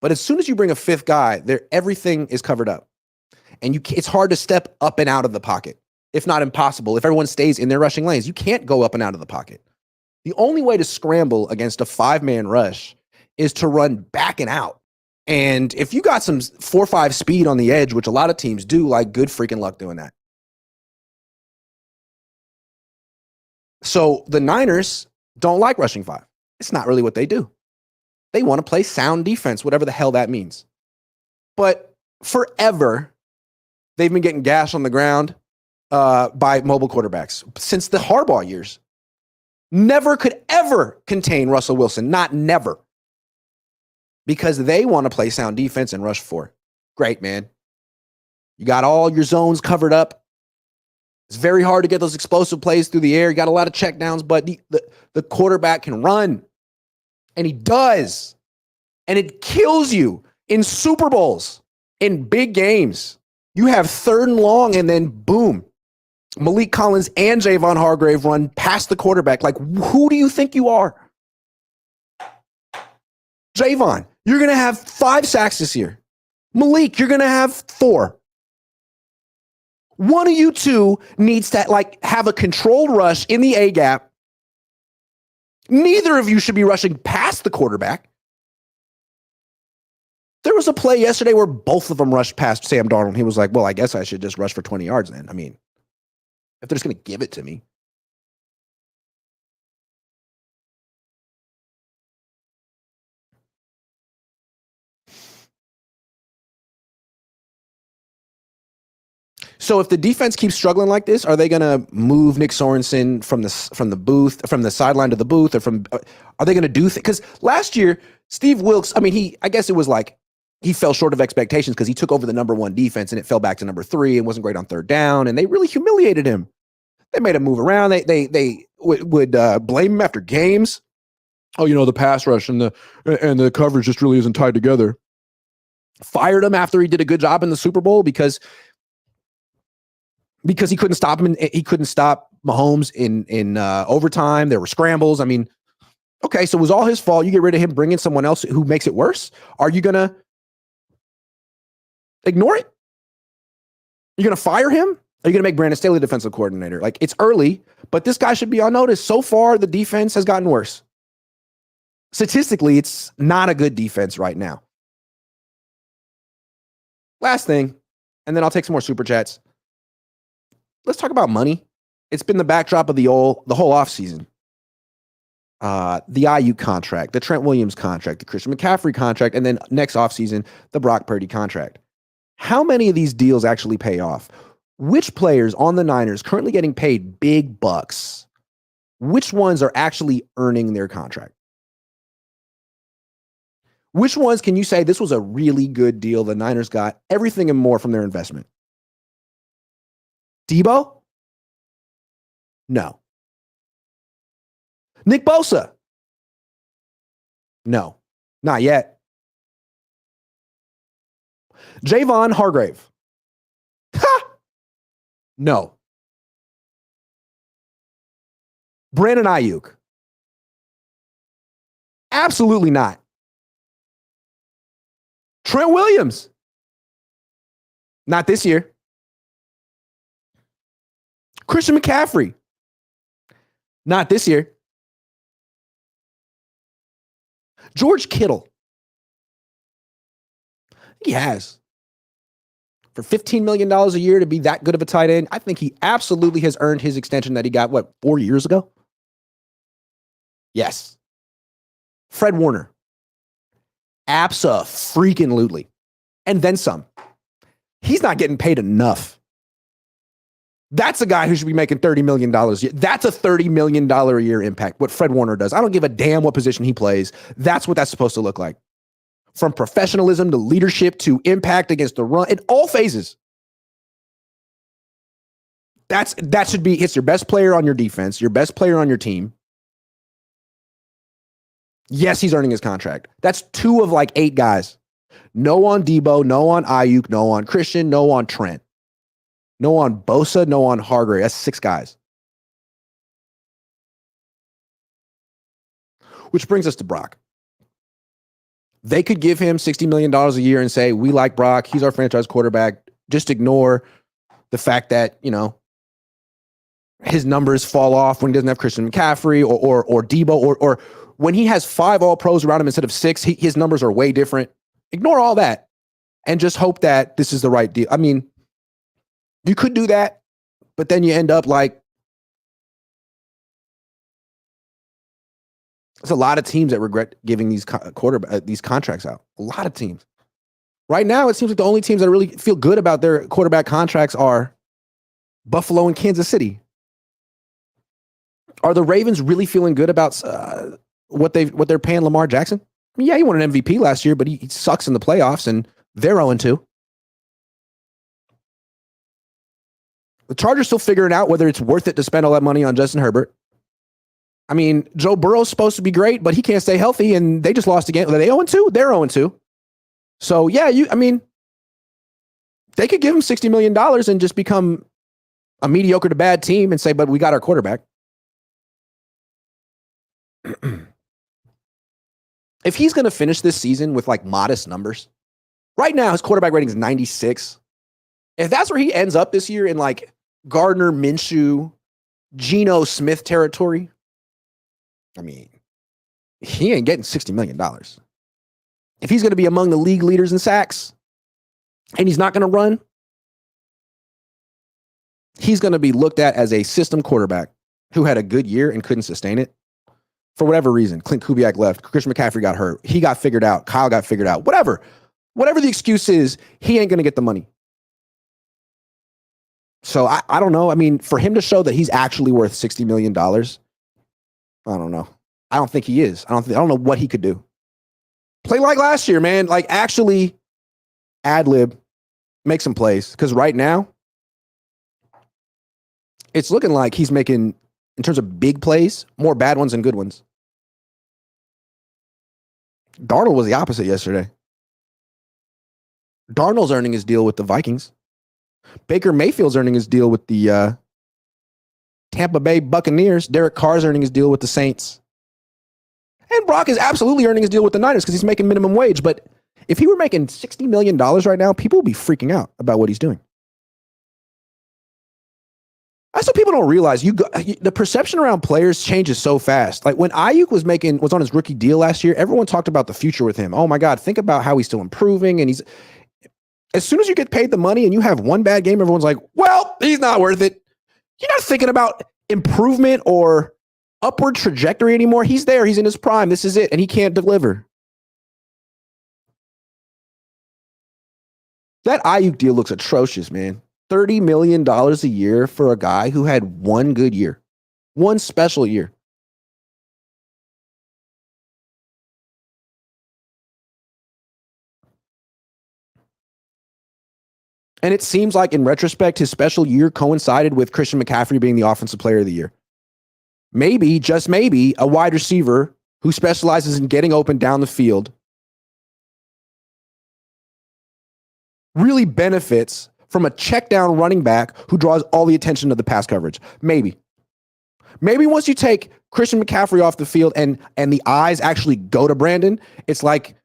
But as soon as you bring a 5th guy, everything is covered up. And it's hard to step up and out of the pocket, if not impossible. If everyone stays in their rushing lanes, you can't go up and out of the pocket. The only way to scramble against a 5-man rush is to run back and out. And if you got some 4.5 speed on the edge, which a lot of teams do, like, good freaking luck doing that. So the Niners don't like rushing 5. It's not really what they do. They want to play sound defense, whatever the hell that means. But forever, they've been getting gashed on the ground by mobile quarterbacks since the Harbaugh years. Never could ever contain Russell Wilson. Not never. Because they want to play sound defense and rush 4. Great, man. You got all your zones covered up. It's very hard to get those explosive plays through the air. You got a lot of checkdowns, but the quarterback can run. And he does. And it kills you in Super Bowls, in big games. You have 3rd and long, and then boom. Malik Collins and Javon Hargrave run past the quarterback. Like, who do you think you are? Javon, you're going to have 5 sacks this year. Malik, you're going to have 4. One of you two needs to have a controlled rush in the A gap. Neither of you should be rushing past the quarterback. There was a play yesterday where both of them rushed past Sam Darnold. He was like, well, I guess I should just rush for 20 yards then. I mean, if they're just going to give it to me. So if the defense keeps struggling like this, are they going to move Nick Sorensen from the booth, from the sideline to the booth, or are they going to do things? Because last year, Steve Wilks, I guess it was like he fell short of expectations because he took over the number 1 defense and it fell back to number 3 and wasn't great on 3rd down, and they really humiliated him. They made him move around. They would blame him after games. Oh, the pass rush and the coverage just really isn't tied together. Fired him after he did a good job in the Super Bowl because he couldn't stop him. And he couldn't stop Mahomes in overtime. There were scrambles. I mean, okay, so it was all his fault. You get rid of him, bring in someone else who makes it worse. Are you going to ignore it? You're going to fire him? Are you going to make Brandon Staley defensive coordinator? Like, it's early, but this guy should be on notice. So far, the defense has gotten worse. Statistically, it's not a good defense right now. Last thing, and then I'll take some more super chats. Let's talk about money. It's been the backdrop of the whole offseason. The IU contract, the Trent Williams contract, the Christian McCaffrey contract, and then next offseason, the Brock Purdy contract. How many of these deals actually pay off? Which players on the Niners currently getting paid big bucks? Which ones are actually earning their contract? Which ones can you say this was a really good deal? The Niners got everything and more from their investment. Debo? No. Nick Bosa? No, not yet. Javon Hargrave? Ha! No. Brandon Ayuk? Absolutely not. Trent Williams? Not this year. Christian McCaffrey? Not this year. George Kittle? He has. For $15 million a year to be that good of a tight end, I think he absolutely has earned his extension that he got, 4 years ago? Yes. Fred Warner? Abso-freaking-lutely. And then some. He's not getting paid enough. That's a guy who should be making $30 million a year. That's a $30 million a year impact, what Fred Warner does. I don't give a damn what position he plays. That's what that's supposed to look like. From professionalism to leadership to impact against the run, in all phases. That should be, it's your best player on your defense, your best player on your team. Yes, he's earning his contract. That's 2 of 8 guys. No on Debo, no on Ayuk, no on Christian, no on Trent. No on Bosa, no on Hargrave. That's 6 guys. Which brings us to Brock. They could give him $60 million a year and say, we like Brock. He's our franchise quarterback. Just ignore the fact that, his numbers fall off when he doesn't have Christian McCaffrey or Debo or when he has 5 All-Pros around him instead of 6, his numbers are way different. Ignore all that and just hope that this is the right deal. I mean, you could do that, but then you end up like there's a lot of teams that regret giving these these contracts out. A lot of teams. Right now, it seems like the only teams that really feel good about their quarterback contracts are Buffalo and Kansas City. Are the Ravens really feeling good about what they're paying Lamar Jackson? I mean, yeah, he won an MVP last year, but he sucks in the playoffs, and they're 0-2. The Chargers still figuring out whether it's worth it to spend all that money on Justin Herbert. I mean, Joe Burrow's supposed to be great, but he can't stay healthy, and they just lost again. Are they 0-2? They're 0-2. So, yeah, they could give him $60 million and just become a mediocre to bad team and say, but we got our quarterback. If he's going to finish this season with like modest numbers, right now his quarterback rating is 96. If that's where he ends up this year in like Gardner Minshew, Geno Smith territory, I mean, he ain't getting $60 million. If he's going to be among the league leaders in sacks and he's not going to run, he's going to be looked at as a system quarterback who had a good year and couldn't sustain it. For whatever reason, Clint Kubiak left. Christian McCaffrey got hurt. He got figured out. Kyle got figured out. Whatever the excuse is, he ain't going to get the money. So I don't know. I mean, for him to show that he's actually worth $60 million, I don't know. I don't think he is. I don't know what he could do. Play like last year, man. Like actually ad-lib, make some plays. Because right now, it's looking like he's making, in terms of big plays, more bad ones than good ones. Darnold was the opposite yesterday. Darnold's earning his deal with the Vikings. Baker Mayfield's earning his deal with the Tampa Bay Buccaneers. Derek Carr's earning his deal with the Saints. And Brock is absolutely earning his deal with the Niners because he's making minimum wage. But if he were making $60 million right now, people would be freaking out about what he's doing. That's what people don't realize. The perception around players changes so fast. Like when Ayuk was on his rookie deal last year, everyone talked about the future with him. Oh my God, think about how he's still improving. And as soon as you get paid the money and you have one bad game, everyone's like, well, he's not worth it. You're not thinking about improvement or upward trajectory anymore. He's there. He's in his prime. This is it. And he can't deliver. That Ayuk deal looks atrocious, man. $30 million a year for a guy who had one good year, one special year. And it seems like in retrospect, his special year coincided with Christian McCaffrey being the offensive player of the year. Maybe, just maybe, a wide receiver who specializes in getting open down the field really benefits from a check down running back who draws all the attention to the pass coverage. Maybe once you take Christian McCaffrey off the field and the eyes actually go to Brandon, it's like,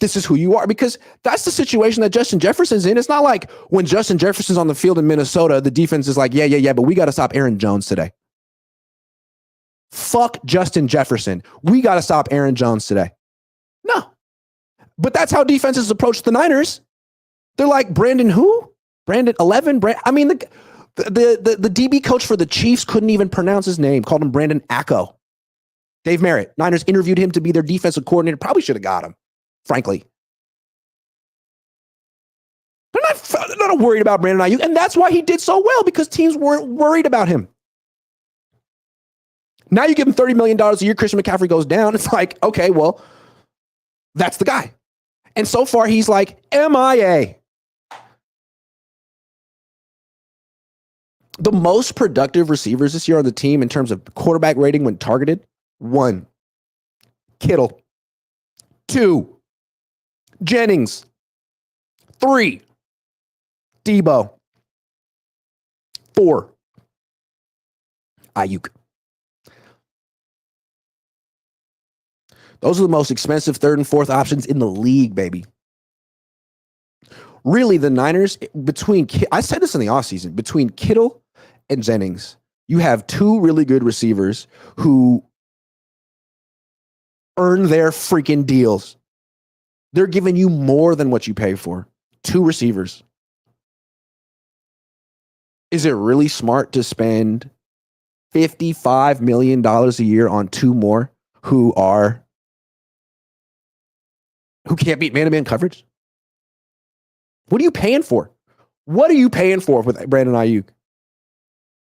this is who you are, because that's the situation that Justin Jefferson's in. It's not like when Justin Jefferson's on the field in Minnesota, the defense is like, yeah, but we got to stop Aaron Jones today. Fuck Justin Jefferson. We got to stop Aaron Jones today. No. But that's how defenses approach the Niners. They're like, Brandon who? Brandon 11? I mean, the DB coach for the Chiefs couldn't even pronounce his name, called him Brandon Acko. Dave Merritt. Niners interviewed him to be their defensive coordinator. Probably should have got him, frankly. They're not worried about Brandon Ayuk, and that's why he did so well, because teams weren't worried about him. Now you give him $30 million a year, Christian McCaffrey goes down. It's like, okay, well, that's the guy. And so far, he's like MIA. The most productive receivers this year on the team in terms of quarterback rating when targeted: 1, Kittle; 2, Jennings; 3, Debo; 4, Ayuk. Those are the most expensive third and fourth options in the league, baby. Really, the Niners, I said this in the offseason, between Kittle and Jennings. You have two really good receivers who earn their freaking deals. They're giving you more than what you pay for. Two receivers. Is it really smart to spend $55 million a year on two more who can't beat man-to-man coverage? What are you paying for? What are you paying for with Brandon Ayuk?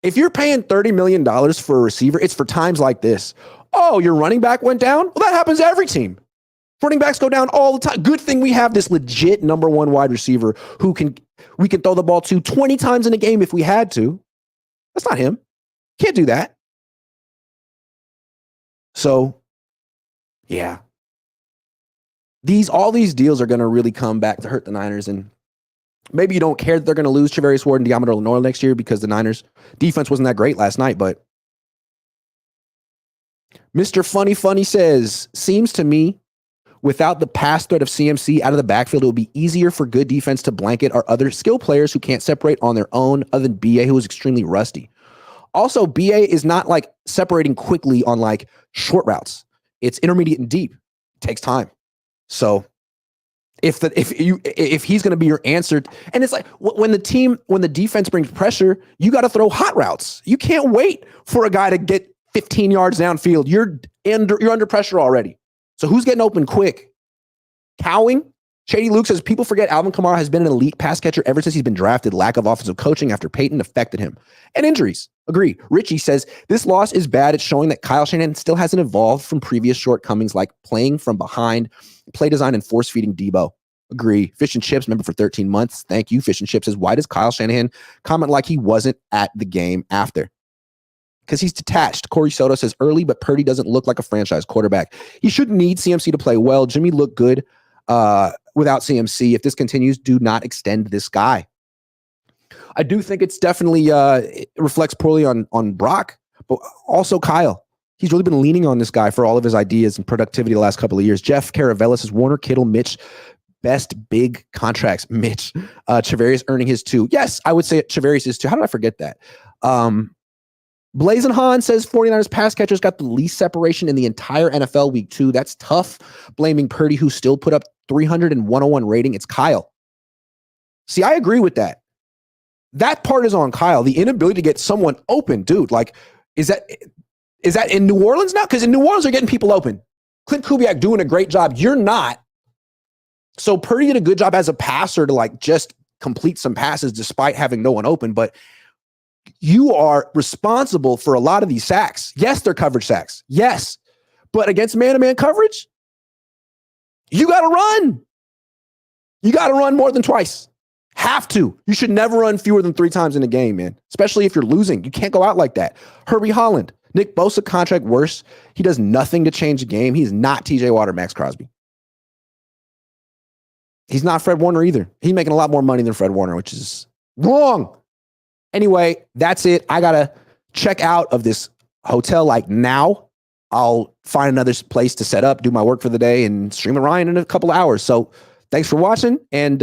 If you're paying $30 million for a receiver, it's for times like this. Oh, your running back went down? Well, that happens to every team. Running backs go down all the time. Good thing we have this legit number one wide receiver who we can throw the ball to 20 times in a game if we had to. That's not him. Can't do that. So, yeah. All these deals are going to really come back to hurt the Niners, and maybe you don't care that they're going to lose Travarius Ward and Diamondre Lenoir next year because the Niners defense wasn't that great last night, but Mr. Funny says, seems to me without the pass threat of CMC out of the backfield, it would be easier for good defense to blanket our other skill players who can't separate on their own other than BA, who is extremely rusty. Also, BA is not like separating quickly on like short routes. It's intermediate and deep. It takes time. So if he's going to be your answer, and it's like when the defense brings pressure, you got to throw hot routes. You can't wait for a guy to get 15 yards downfield. You're under pressure already. So who's getting open quick? Cowing? Shady Luke says, people forget Alvin Kamara has been an elite pass catcher ever since he's been drafted. Lack of offensive coaching after Peyton affected him. And injuries. Agree. Richie says, this loss is bad. It's showing that Kyle Shanahan still hasn't evolved from previous shortcomings like playing from behind, play design, and force-feeding Debo. Agree. Fish and Chips, member for 13 months. Thank you. Fish and Chips says, why does Kyle Shanahan comment like he wasn't at the game after? Because he's detached. Corey Soto says, early, but Purdy doesn't look like a franchise quarterback. He shouldn't need CMC to play well. Jimmy looked good without CMC. If this continues, do not extend this guy. I do think it's definitely it reflects poorly on Brock, but also Kyle. He's really been leaning on this guy for all of his ideas and productivity the last couple of years. Jeff Caravella says, Warner, Kittle, Mitch, best big contracts. Mitch, Travarius earning his too. Yes, I would say Travarius is too. How did I forget that? Blazin' Han says 49ers pass catchers got the least separation in the entire NFL week 2. That's tough. Blaming Purdy, who still put up 300 and 101 rating. It's Kyle. See, I agree with that. That part is on Kyle. The inability to get someone open, dude. Like, is that in New Orleans now? Because in New Orleans, they're getting people open. Clint Kubiak doing a great job. You're not. So Purdy did a good job as a passer to like just complete some passes despite having no one open. But you are responsible for a lot of these sacks. Yes, they're coverage sacks. Yes. But against man-to-man coverage, you got to run. You got to run more than twice. Have to. You should never run fewer than 3 times in a game, man. Especially if you're losing. You can't go out like that. Herbie Holland. Nick Bosa contract worse. He does nothing to change the game. He's not TJ Watt or Max Crosby. He's not Fred Warner either. He's making a lot more money than Fred Warner, which is wrong. Anyway, that's it. I got to check out of this hotel like now. I'll find another place to set up, do my work for the day, and stream at Ryan in a couple of hours. So thanks for watching. And